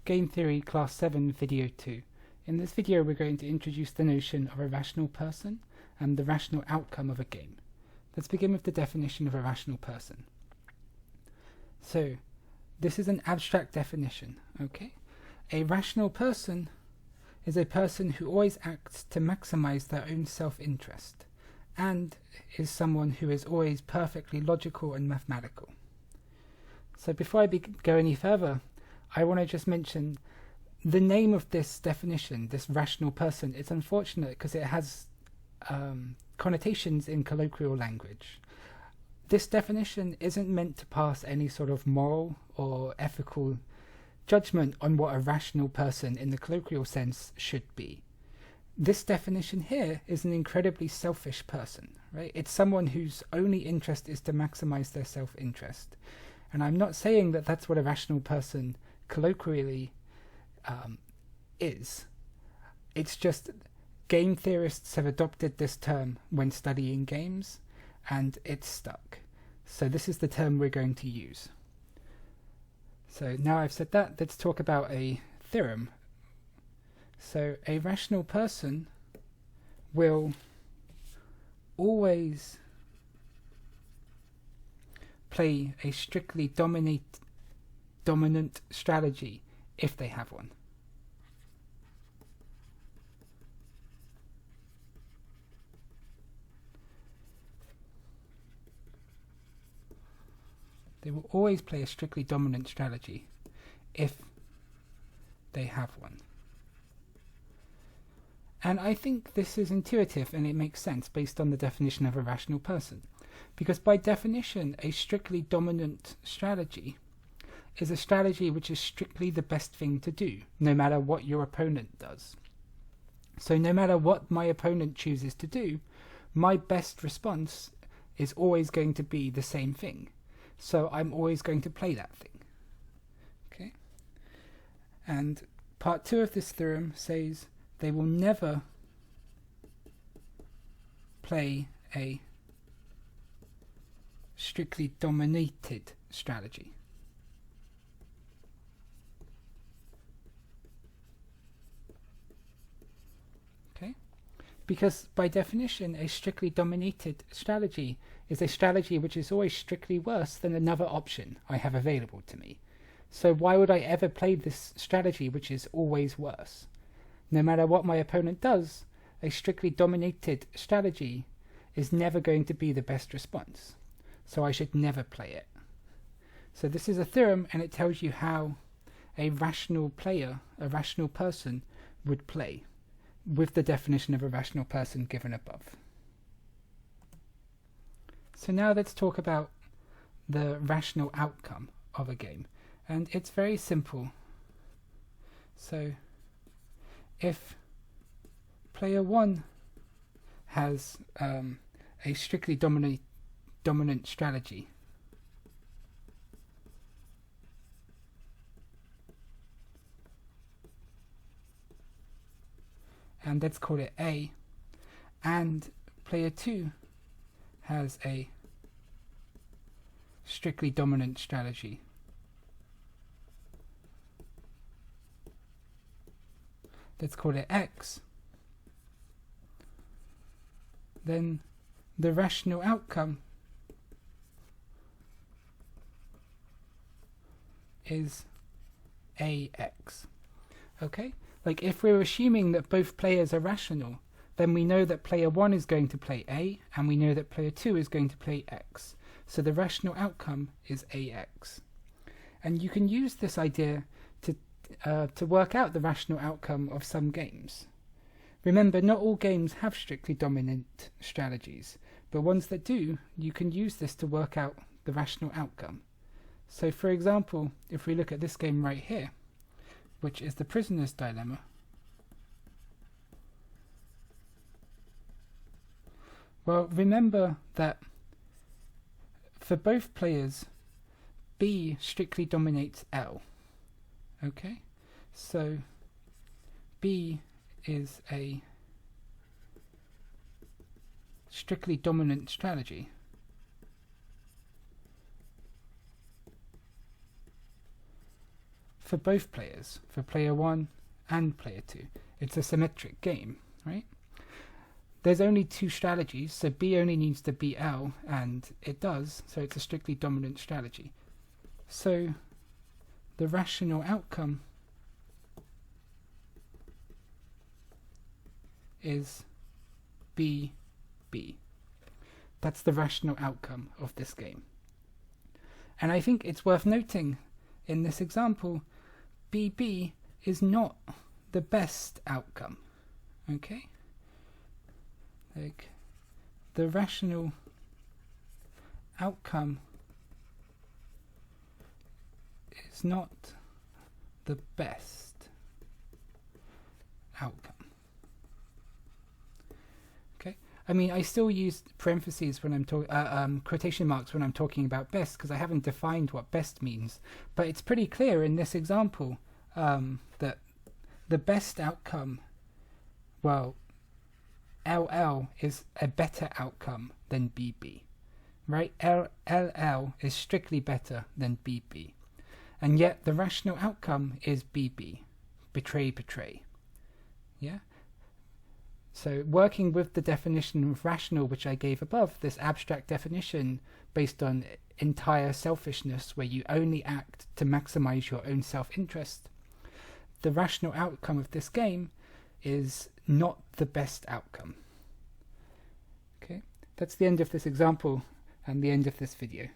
Game Theory Class 7 Video 2. In this video we're going to introduce the notion of a rational person and the rational outcome of a game. Let's begin with the definition of a rational person. So, this is an abstract definition, okay? A rational person is a person who always acts to maximize their own self-interest and is someone who is always perfectly logical and mathematical. So before I go any further, I want to just mention the name of this definition, this rational person. It's unfortunate because it has connotations in colloquial language. This definition isn't meant to pass any sort of moral or ethical judgment on what a rational person in the colloquial sense should be. This definition here is an incredibly selfish person, right? It's someone whose only interest is to maximize their self-interest. And I'm not saying that that's what a rational person colloquially is. It's just game theorists have adopted this term when studying games, and it's stuck. So this is the term we're going to use. So now I've said that, let's talk about a theorem. So a rational person will always play a strictly dominant strategy if they have one. They will always play a strictly dominant strategy if they have one. And I think this is intuitive and it makes sense based on the definition of a rational person. Because by definition, a strictly dominant strategy is a strategy which is strictly the best thing to do, no matter what your opponent does. So no matter what my opponent chooses to do, my best response is always going to be the same thing. So I'm always going to play that thing. Okay? And part 2 of this theorem says they will never play a strictly dominated strategy. Okay? Because by definition, a strictly dominated strategy is a strategy which is always strictly worse than another option I have available to me. So why would I ever play this strategy which is always worse? No matter what my opponent does, a strictly dominated strategy is never going to be the best response. So I should never play it. So this is a theorem, and it tells you how a rational player, a rational person, would play with the definition of a rational person given above. So now let's talk about the rational outcome of a game. And it's very simple. So if player 1 has a strictly dominant strategy, and let's call it A, and player 2 has a strictly dominant strategy, let's call it X, then the rational outcome is AX. Okay? Like if we're assuming that both players are rational, then we know that player 1 is going to play A, and we know that player 2 is going to play X. So the rational outcome is AX. And you can use this idea to work out the rational outcome of some games. Remember, not all games have strictly dominant strategies, but ones that do, you can use this to work out the rational outcome. So for example, if we look at this game right here, which is the Prisoner's Dilemma, well, remember that for both players, B strictly dominates L. Okay? So B is a strictly dominant strategy. for both players, for player 1 and player 2. It's a symmetric game, right? There's only two strategies, so B only needs to beat L, and it does, so it's a strictly dominant strategy. So the rational outcome is B, B. That's the rational outcome of this game. And I think it's worth noting in this example, BB is not the best outcome, okay? Like, the rational outcome is not the best outcome. Okay, I mean, I still use parentheses when I'm talking, quotation marks when I'm talking about best, because I haven't defined what best means. But it's pretty clear in this example that the best outcome, well, LL is a better outcome than BB, right? LL is strictly better than BB, and yet the rational outcome is BB, betray. Yeah. So working with the definition of rational which I gave above, this abstract definition based on entire selfishness where you only act to maximize your own self-interest, the rational outcome of this game is not the best outcome. Okay, that's the end of this example and the end of this video.